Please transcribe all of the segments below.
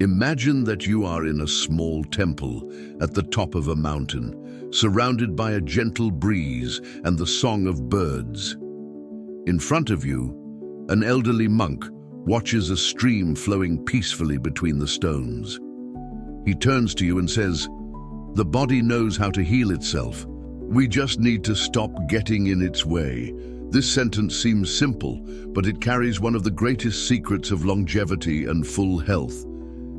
Imagine that you are in a small temple at the top of a mountain, surrounded by a gentle breeze and the song of birds. In front of you, an elderly monk watches a stream flowing peacefully between the stones. He turns to you and says, "The body knows how to heal itself. We just need to stop getting in its way." This sentence seems simple, but it carries one of the greatest secrets of longevity and full health.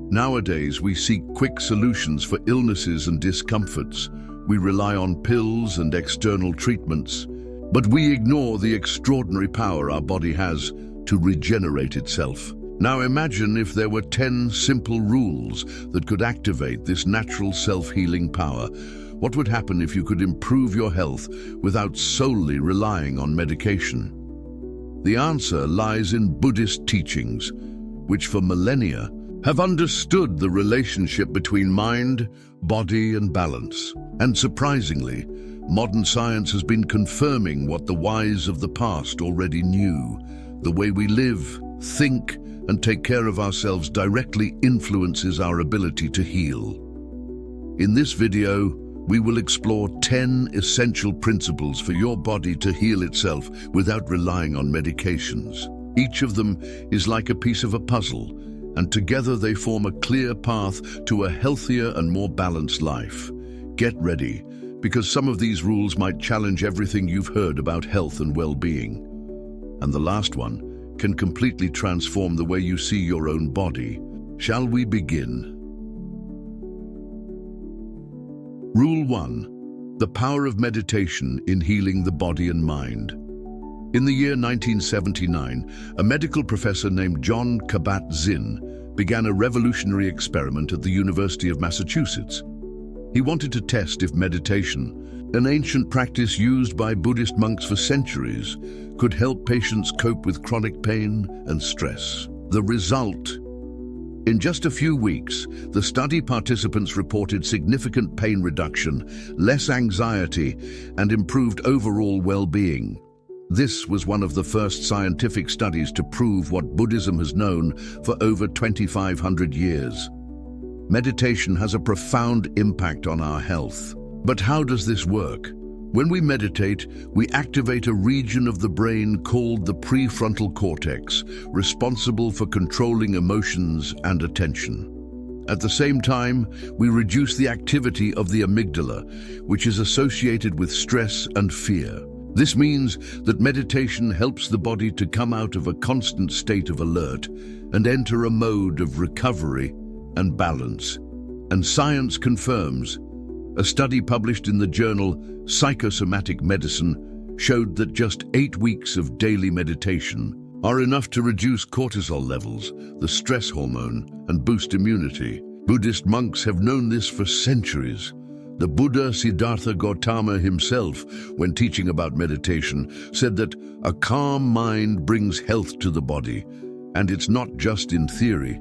Nowadays, we seek quick solutions for illnesses and discomforts. We rely on pills and external treatments, but we ignore the extraordinary power our body has to regenerate itself. Now imagine if there were 10 simple rules that could activate this natural self-healing power. What would happen if you could improve your health without solely relying on medication? The answer lies in Buddhist teachings, which for millennia have understood the relationship between mind, body, and balance. And surprisingly, modern science has been confirming what the wise of the past already knew. The way we live, think, and take care of ourselves directly influences our ability to heal. In this video, we will explore 10 essential principles for your body to heal itself without relying on medications. Each of them is like a piece of a puzzle, and together they form a clear path to a healthier and more balanced life. Get ready, because some of these rules might challenge everything you've heard about health and well-being. And the last one can completely transform the way you see your own body. Shall we begin? Rule 1. The power of meditation in healing the body and mind. In the year 1979, a medical professor named Jon Kabat-Zinn began a revolutionary experiment at the University of Massachusetts. He wanted to test if meditation, an ancient practice used by Buddhist monks for centuries, could help patients cope with chronic pain and stress. The result: in just a few weeks, the study participants reported significant pain reduction, less anxiety, and improved overall well-being. This was one of the first scientific studies to prove what Buddhism has known for over 2,500 years. Meditation has a profound impact on our health. But how does this work? When we meditate, we activate a region of the brain called the prefrontal cortex, responsible for controlling emotions and attention. At the same time, we reduce the activity of the amygdala, which is associated with stress and fear. This means that meditation helps the body to come out of a constant state of alert and enter a mode of recovery and balance. And science confirms. A study published in the journal Psychosomatic Medicine showed that just 8 weeks of daily meditation are enough to reduce cortisol levels, the stress hormone, and boost immunity. Buddhist monks have known this for centuries. The Buddha Siddhartha Gautama himself, when teaching about meditation, said that a calm mind brings health to the body, and it's not just in theory.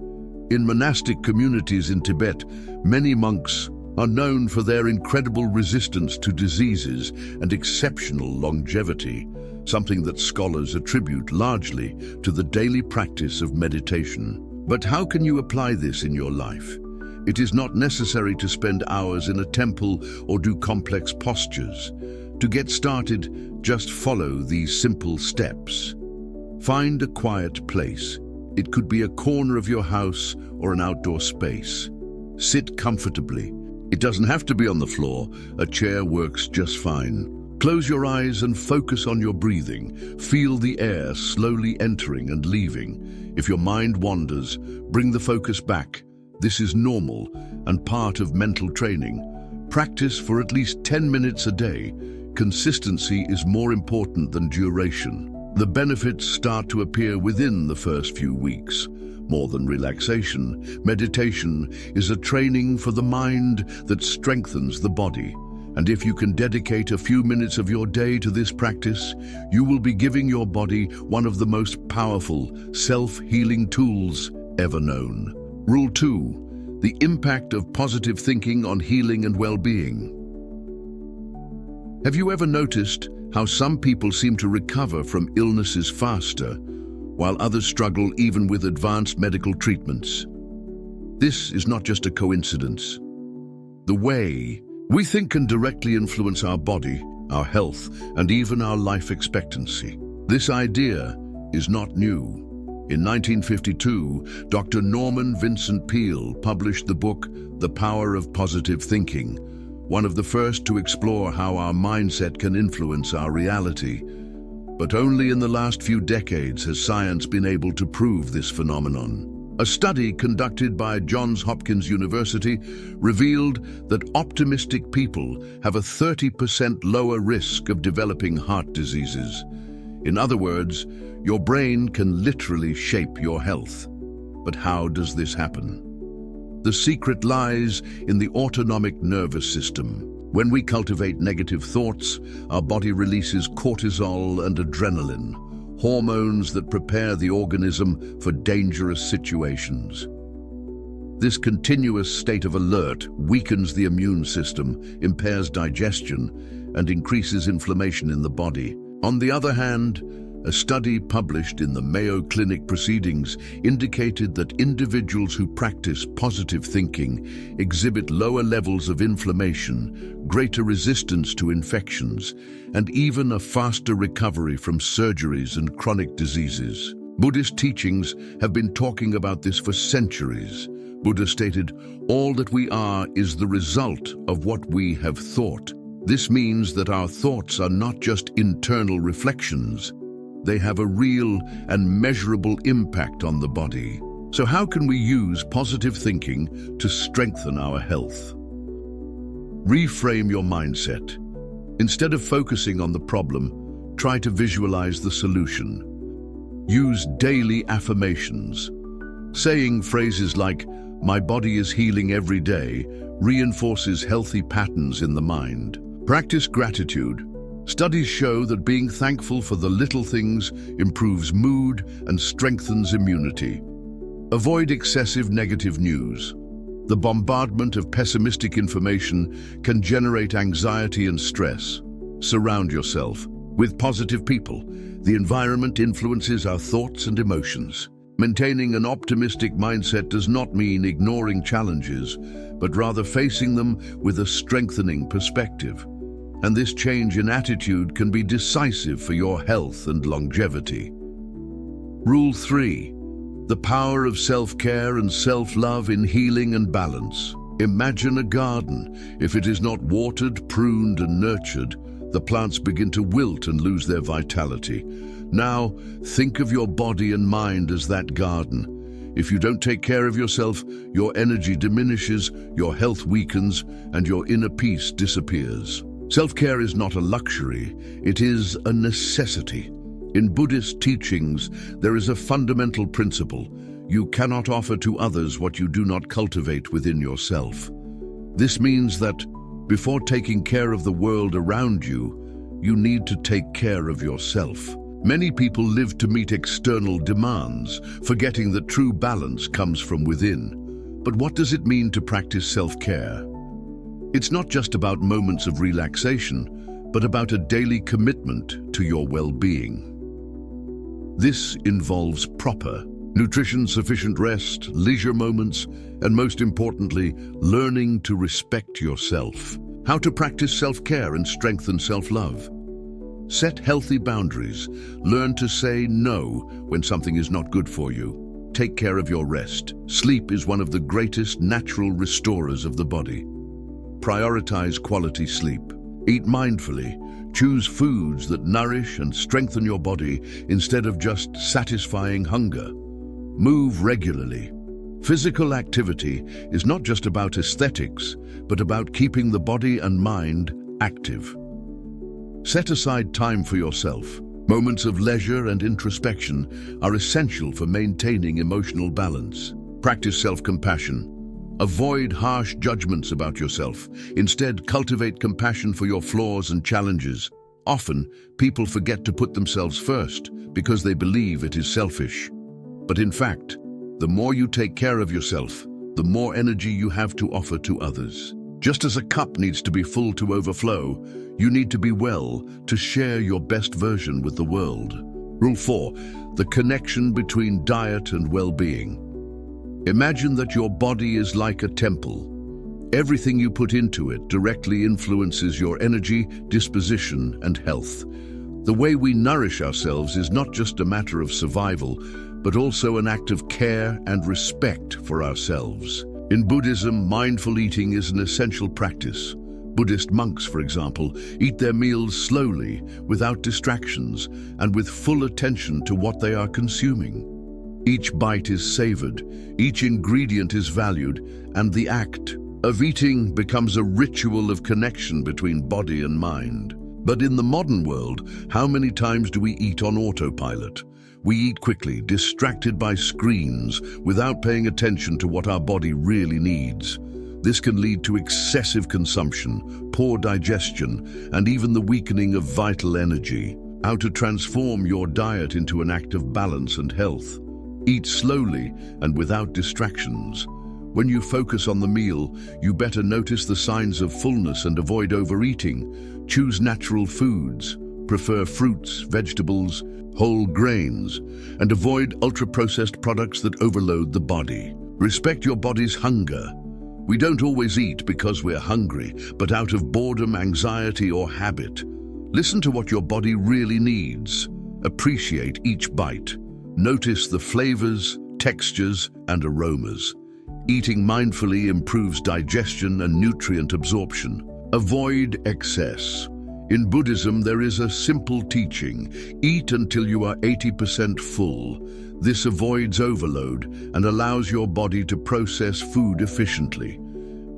In monastic communities in Tibet, many monks are known for their incredible resistance to diseases and exceptional longevity, something that scholars attribute largely to the daily practice of meditation. But how can you apply this in your life? It is not necessary to spend hours in a temple or do complex postures. To get started, just follow these simple steps. Find a quiet place. It could be a corner of your house or an outdoor space. Sit comfortably. It doesn't have to be on the floor. A chair works just fine. Close your eyes and focus on your breathing. Feel the air slowly entering and leaving. If your mind wanders, bring the focus back. This is normal and part of mental training. Practice for at least 10 minutes a day. Consistency is more important than duration. The benefits start to appear within the first few weeks. More than relaxation, meditation is a training for the mind that strengthens the body. And if you can dedicate a few minutes of your day to this practice, you will be giving your body one of the most powerful self-healing tools ever known. Rule 2. The impact of positive thinking on healing and well-being. Have you ever noticed how some people seem to recover from illnesses faster, while others struggle even with advanced medical treatments? This is not just a coincidence. The way we think can directly influence our body, our health, and even our life expectancy. This idea is not new. In 1952, Dr. Norman Vincent Peale published the book The Power of Positive Thinking, one of the first to explore how our mindset can influence our reality. But only in the last few decades has science been able to prove this phenomenon. A study conducted by Johns Hopkins University revealed that optimistic people have a 30% lower risk of developing heart diseases. In other words, your brain can literally shape your health. But how does this happen? The secret lies in the autonomic nervous system. When we cultivate negative thoughts, our body releases cortisol and adrenaline, hormones that prepare the organism for dangerous situations. This continuous state of alert weakens the immune system, impairs digestion, and increases inflammation in the body. On the other hand, a study published in the Mayo Clinic Proceedings indicated that individuals who practice positive thinking exhibit lower levels of inflammation, greater resistance to infections, and even a faster recovery from surgeries and chronic diseases. Buddhist teachings have been talking about this for centuries. Buddha stated, "All that we are is the result of what we have thought." This means that our thoughts are not just internal reflections. They have a real and measurable impact on the body. So how can we use positive thinking to strengthen our health? Reframe your mindset. Instead of focusing on the problem, try to visualize the solution. Use daily affirmations. Saying phrases like, "My body is healing every day," reinforces healthy patterns in the mind. Practice gratitude. Studies show that being thankful for the little things improves mood and strengthens immunity. Avoid excessive negative news. The bombardment of pessimistic information can generate anxiety and stress. Surround yourself with positive people. The environment influences our thoughts and emotions. Maintaining an optimistic mindset does not mean ignoring challenges, but rather facing them with a strengthening perspective. And this change in attitude can be decisive for your health and longevity. Rule 3. The power of self-care and self-love in healing and balance. Imagine a garden. If it is not watered, pruned, and nurtured, the plants begin to wilt and lose their vitality. Now, think of your body and mind as that garden. If you don't take care of yourself, your energy diminishes, your health weakens, and your inner peace disappears. Self-care is not a luxury, it is a necessity. In Buddhist teachings, there is a fundamental principle: you cannot offer to others what you do not cultivate within yourself. This means that before taking care of the world around you, you need to take care of yourself. Many people live to meet external demands, forgetting that true balance comes from within. But what does it mean to practice self-care? It's not just about moments of relaxation, but about a daily commitment to your well-being. This involves proper nutrition, sufficient rest, leisure moments, and most importantly, learning to respect yourself. How to practice self-care and strengthen self-love. Set healthy boundaries. Learn to say no when something is not good for you. Take care of your rest. Sleep is one of the greatest natural restorers of the body. Prioritize quality sleep. Eat mindfully. Choose foods that nourish and strengthen your body instead of just satisfying hunger. Move regularly. Physical activity is not just about aesthetics, but about keeping the body and mind active. Set aside time for yourself. Moments of leisure and introspection are essential for maintaining emotional balance. Practice self-compassion. Avoid harsh judgments about yourself. Instead, cultivate compassion for your flaws and challenges. Often, people forget to put themselves first because they believe it is selfish. But in fact, the more you take care of yourself, the more energy you have to offer to others. Just as a cup needs to be full to overflow, you need to be well to share your best version with the world. Rule 4. The connection between diet and well-being. Imagine that your body is like a temple. Everything you put into it directly influences your energy, disposition, and health. The way we nourish ourselves is not just a matter of survival, but also an act of care and respect for ourselves. In Buddhism, mindful eating is an essential practice. Buddhist monks, for example, eat their meals slowly, without distractions, and with full attention to what they are consuming. Each bite is savored, each ingredient is valued, and the act of eating becomes a ritual of connection between body and mind. But in the modern world, how many times do we eat on autopilot? We eat quickly, distracted by screens, without paying attention to what our body really needs. This can lead to excessive consumption, poor digestion, and even the weakening of vital energy. How to transform your diet into an act of balance and health. Eat slowly and without distractions. When you focus on the meal, you better notice the signs of fullness and avoid overeating. Choose natural foods, prefer fruits, vegetables, whole grains, and avoid ultra-processed products that overload the body. Respect your body's hunger. We don't always eat because we're hungry, but out of boredom, anxiety, or habit. Listen to what your body really needs. Appreciate each bite. Notice the flavors, textures, and aromas. Eating mindfully improves digestion and nutrient absorption. Avoid excess. In Buddhism, there is a simple teaching: eat until you are 80% full. This avoids overload and allows your body to process food efficiently.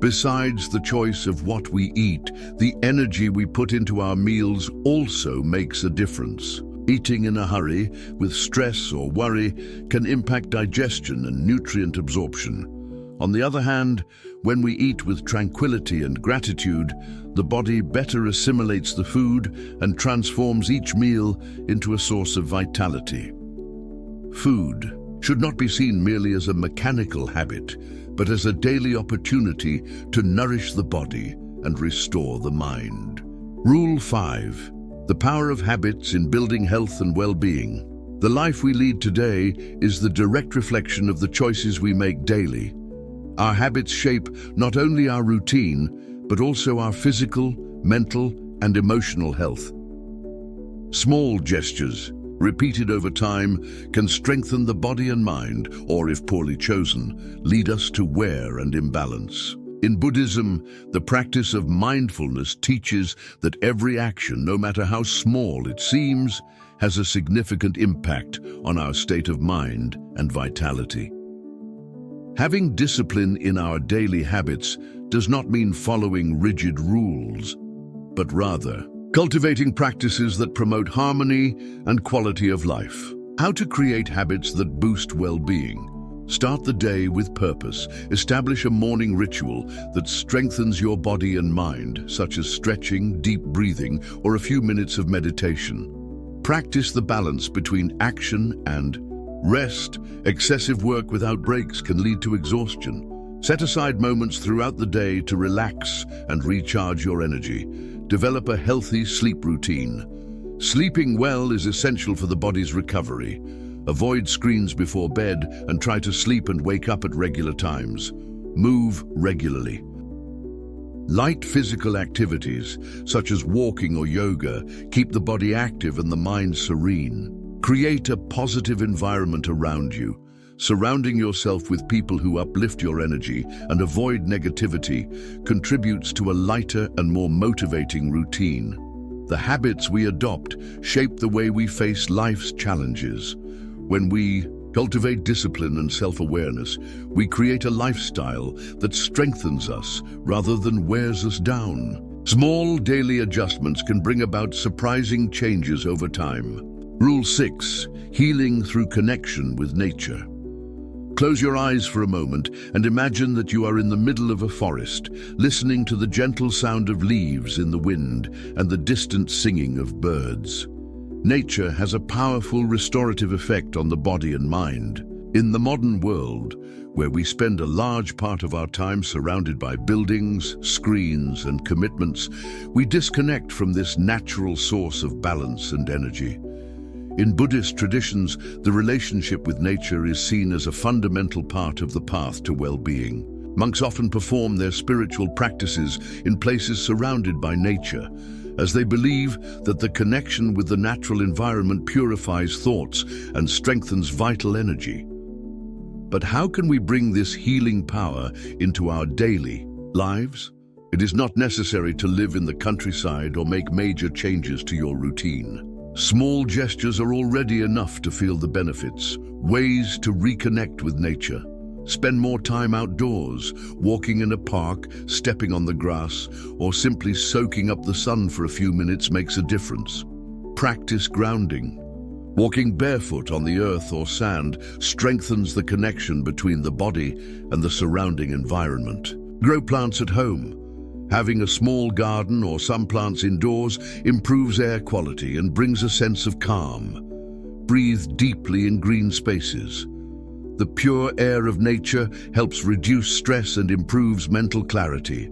Besides the choice of what we eat, the energy we put into our meals also makes a difference. Eating in a hurry, with stress or worry, can impact digestion and nutrient absorption. On the other hand, when we eat with tranquility and gratitude, the body better assimilates the food and transforms each meal into a source of vitality. Food should not be seen merely as a mechanical habit, but as a daily opportunity to nourish the body and restore the mind. Rule 5. The power of habits in building health and well-being. The life we lead today is the direct reflection of the choices we make daily. Our habits shape not only our routine, but also our physical, mental, and emotional health. Small gestures, repeated over time, can strengthen the body and mind, or if poorly chosen, lead us to wear and imbalance. In Buddhism, the practice of mindfulness teaches that every action, no matter how small it seems, has a significant impact on our state of mind and vitality. Having discipline in our daily habits does not mean following rigid rules, but rather cultivating practices that promote harmony and quality of life. How to create habits that boost well-being. Start the day with purpose. Establish a morning ritual that strengthens your body and mind, such as stretching, deep breathing, or a few minutes of meditation. Practice the balance between action and rest. Excessive work without breaks can lead to exhaustion. Set aside moments throughout the day to relax and recharge your energy. Develop a healthy sleep routine. Sleeping well is essential for the body's recovery. Avoid screens before bed and try to sleep and wake up at regular times. Move regularly. Light physical activities, such as walking or yoga, keep the body active and the mind serene. Create a positive environment around you. Surrounding yourself with people who uplift your energy and avoid negativity contributes to a lighter and more motivating routine. The habits we adopt shape the way we face life's challenges. When we cultivate discipline and self-awareness, we create a lifestyle that strengthens us rather than wears us down. Small daily adjustments can bring about surprising changes over time. Rule 6. Healing through connection with nature. Close your eyes for a moment and imagine that you are in the middle of a forest, listening to the gentle sound of leaves in the wind and the distant singing of birds. Nature has a powerful restorative effect on the body and mind. In the modern world, where we spend a large part of our time surrounded by buildings, screens, and commitments, we disconnect from this natural source of balance and energy. In Buddhist traditions, the relationship with nature is seen as a fundamental part of the path to well-being. Monks often perform their spiritual practices in places surrounded by nature, as they believe that the connection with the natural environment purifies thoughts and strengthens vital energy. But how can we bring this healing power into our daily lives? It is not necessary to live in the countryside or make major changes to your routine. Small gestures are already enough to feel the benefits. Ways to reconnect with nature. Spend more time outdoors, walking in a park, stepping on the grass, or simply soaking up the sun for a few minutes makes a difference. Practice grounding. Walking barefoot on the earth or sand strengthens the connection between the body and the surrounding environment. Grow plants at home. Having a small garden or some plants indoors improves air quality and brings a sense of calm. Breathe deeply in green spaces. The pure air of nature helps reduce stress and improves mental clarity.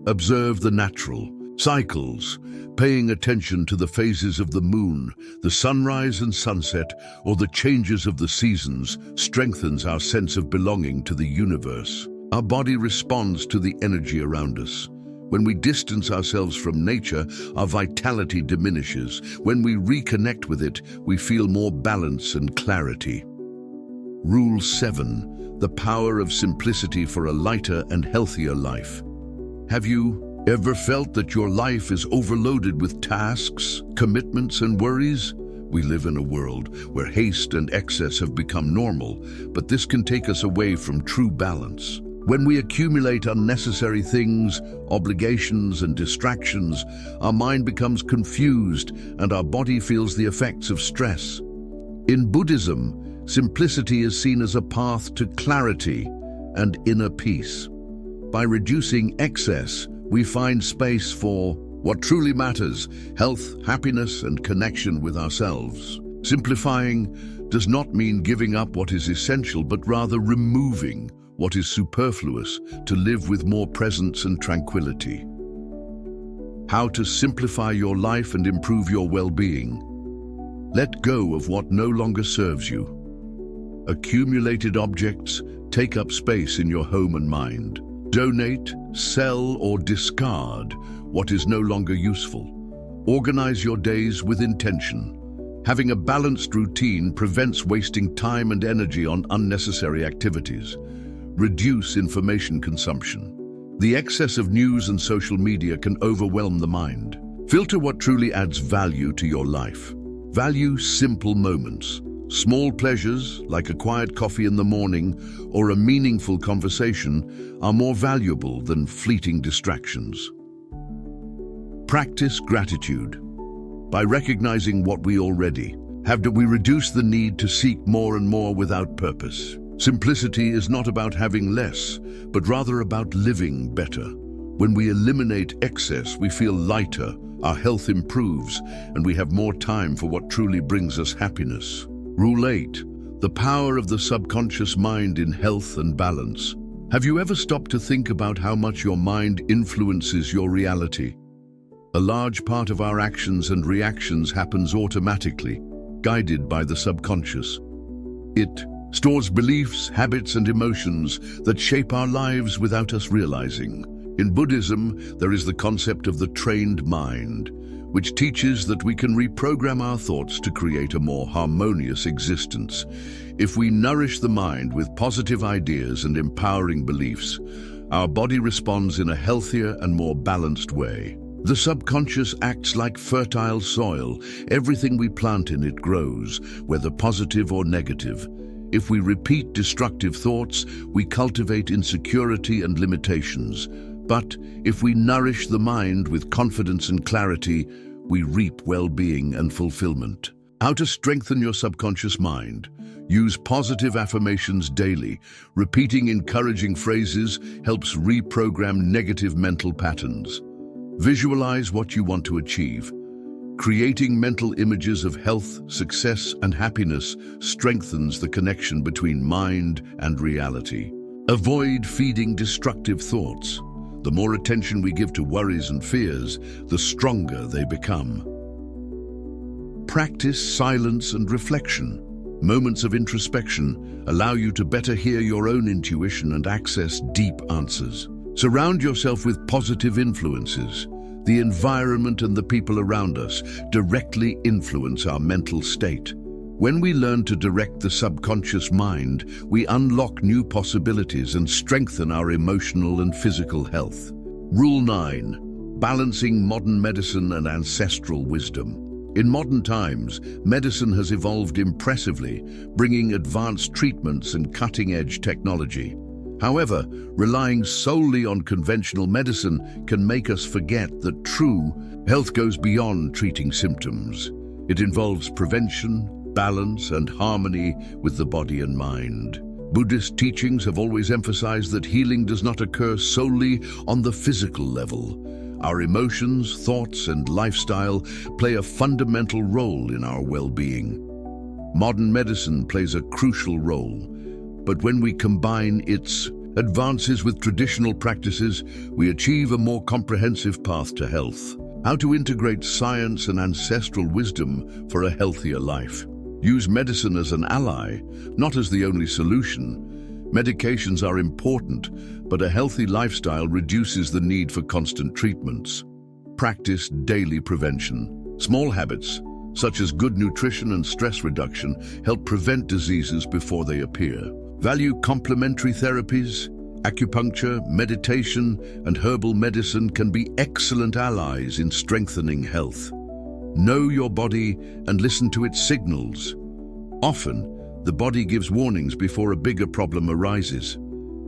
Observe the natural cycles, paying attention to the phases of the moon, the sunrise and sunset, or the changes of the seasons strengthens our sense of belonging to the universe. Our body responds to the energy around us. When we distance ourselves from nature, our vitality diminishes. When we reconnect with it, we feel more balance and clarity. Rule 7. The power of simplicity for a lighter and healthier life. Have you ever felt that your life is overloaded with tasks, commitments, and worries? We live in a world where haste and excess have become normal, but this can take us away from true balance. When we accumulate unnecessary things, obligations, and distractions, our mind becomes confused and our body feels the effects of stress. In Buddhism, simplicity is seen as a path to clarity and inner peace. By reducing excess, we find space for what truly matters: health, happiness, and connection with ourselves. Simplifying does not mean giving up what is essential, but rather removing what is superfluous to live with more presence and tranquility. How to simplify your life and improve your well-being. Let go of what no longer serves you. Accumulated objects take up space in your home and mind. Donate, sell, or discard what is no longer useful. Organize your days with intention. Having a balanced routine prevents wasting time and energy on unnecessary activities. Reduce information consumption. The excess of news and social media can overwhelm the mind. Filter what truly adds value to your life. Value simple moments. Small pleasures, like a quiet coffee in the morning or a meaningful conversation, are more valuable than fleeting distractions. Practice gratitude. By recognizing what we already have, we reduce the need to seek more and more without purpose. Simplicity is not about having less, but rather about living better. When we eliminate excess, we feel lighter, our health improves, and we have more time for what truly brings us happiness. Rule 8. The power of the subconscious mind in health and balance. Have you ever stopped to think about how much your mind influences your reality? A large part of our actions and reactions happens automatically, guided by the subconscious. It stores beliefs, habits, and emotions that shape our lives without us realizing. In Buddhism, there is the concept of the trained mind, which teaches that we can reprogram our thoughts to create a more harmonious existence. If we nourish the mind with positive ideas and empowering beliefs, our body responds in a healthier and more balanced way. The subconscious acts like fertile soil. Everything we plant in it grows, whether positive or negative. If we repeat destructive thoughts, we cultivate insecurity and limitations. But if we nourish the mind with confidence and clarity, we reap well-being and fulfillment. How to strengthen your subconscious mind? Use positive affirmations daily. Repeating encouraging phrases helps reprogram negative mental patterns. Visualize what you want to achieve. Creating mental images of health, success, and happiness strengthens the connection between mind and reality. Avoid feeding destructive thoughts. The more attention we give to worries and fears, the stronger they become. Practice silence and reflection. Moments of introspection allow you to better hear your own intuition and access deep answers. Surround yourself with positive influences. The environment and the people around us directly influence our mental state. When we learn to direct the subconscious mind, we unlock new possibilities and strengthen our emotional and physical health. Rule 9. Balancing modern medicine and ancestral wisdom. In modern times, medicine has evolved impressively, bringing advanced treatments and cutting-edge technology. However, relying solely on conventional medicine can make us forget that true health goes beyond treating symptoms. It involves prevention, balance, and harmony with the body and mind. Buddhist teachings have always emphasized that healing does not occur solely on the physical level. Our emotions, thoughts, and lifestyle play a fundamental role in our well-being. Modern medicine plays a crucial role, but when we combine its advances with traditional practices, we achieve a more comprehensive path to health. How to integrate science and ancestral wisdom for a healthier life. Use medicine as an ally, not as the only solution. Medications are important, but a healthy lifestyle reduces the need for constant treatments. Practice daily prevention. Small habits, such as good nutrition and stress reduction, help prevent diseases before they appear. Value complementary therapies. Acupuncture, meditation, and herbal medicine can be excellent allies in strengthening health. Know your body and listen to its signals. Often, the body gives warnings before a bigger problem arises.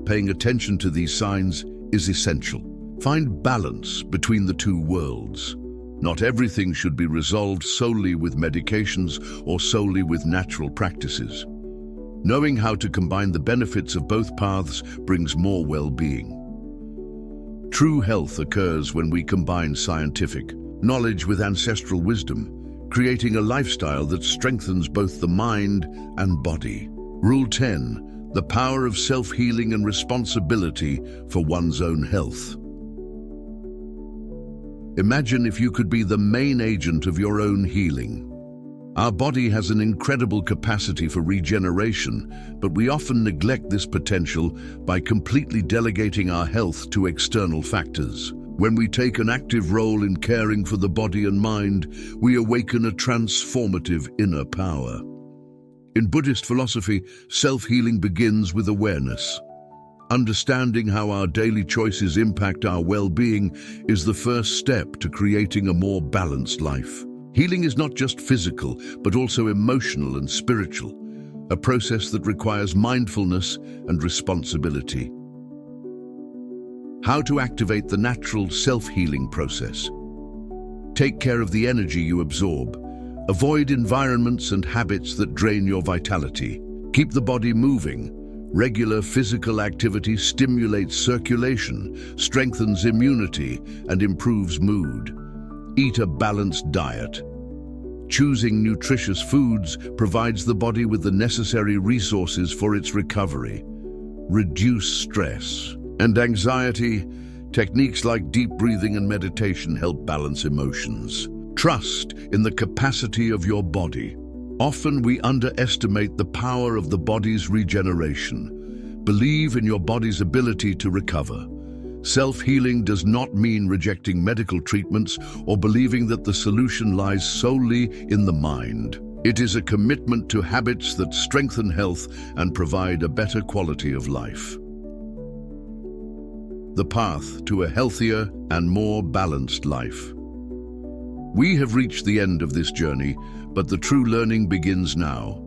Paying attention to these signs is essential. Find balance between the two worlds. Not everything should be resolved solely with medications or solely with natural practices. Knowing how to combine the benefits of both paths brings more well-being. True health occurs when we combine scientific knowledge with ancestral wisdom, creating a lifestyle that strengthens both the mind and body. Rule 10. The power of self-healing and responsibility for one's own health. Imagine if you could be the main agent of your own healing. Our body has an incredible capacity for regeneration, but we often neglect this potential by completely delegating our health to external factors. When we take an active role in caring for the body and mind, we awaken a transformative inner power. In Buddhist philosophy, self-healing begins with awareness. Understanding how our daily choices impact our well-being is the first step to creating a more balanced life. Healing is not just physical, but also emotional and spiritual, a process that requires mindfulness and responsibility. How to activate the natural self-healing process. Take care of the energy you absorb. Avoid environments and habits that drain your vitality. Keep the body moving. Regular physical activity stimulates circulation, strengthens immunity, and improves mood. Eat a balanced diet. Choosing nutritious foods provides the body with the necessary resources for its recovery. Reduce stress and anxiety. Techniques like deep breathing and meditation help balance emotions. Trust in the capacity of your body. Often we underestimate the power of the body's regeneration. Believe in your body's ability to recover. Self-healing does not mean rejecting medical treatments or believing that the solution lies solely in the mind. It is a commitment to habits that strengthen health and provide a better quality of life. The path to a healthier and more balanced life. We have reached the end of this journey, but the true learning begins now.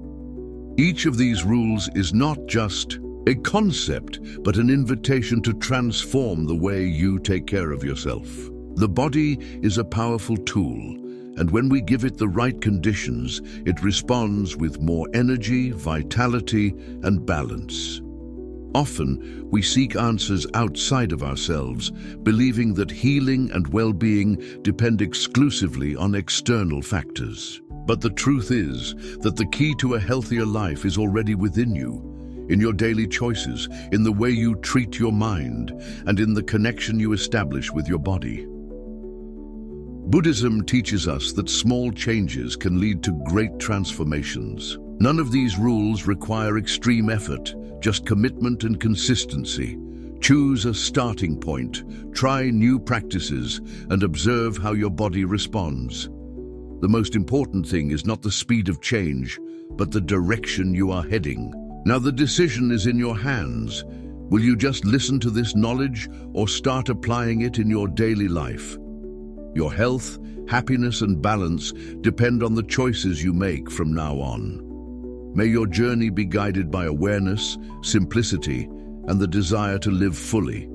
Each of these rules is not just a concept, but an invitation to transform the way you take care of yourself. The body is a powerful tool, and when we give it the right conditions, it responds with more energy, vitality, and balance. Often, we seek answers outside of ourselves, believing that healing and well-being depend exclusively on external factors. But the truth is that the key to a healthier life is already within you, in your daily choices, in the way you treat your mind, and in the connection you establish with your body. Buddhism teaches us that small changes can lead to great transformations. None of these rules require extreme effort, just commitment and consistency. Choose a starting point, try new practices, and observe how your body responds. The most important thing is not the speed of change, but the direction you are heading. Now the decision is in your hands. Will you just listen to this knowledge or start applying it in your daily life? Your health, happiness, and balance depend on the choices you make from now on. May your journey be guided by awareness, simplicity, and the desire to live fully.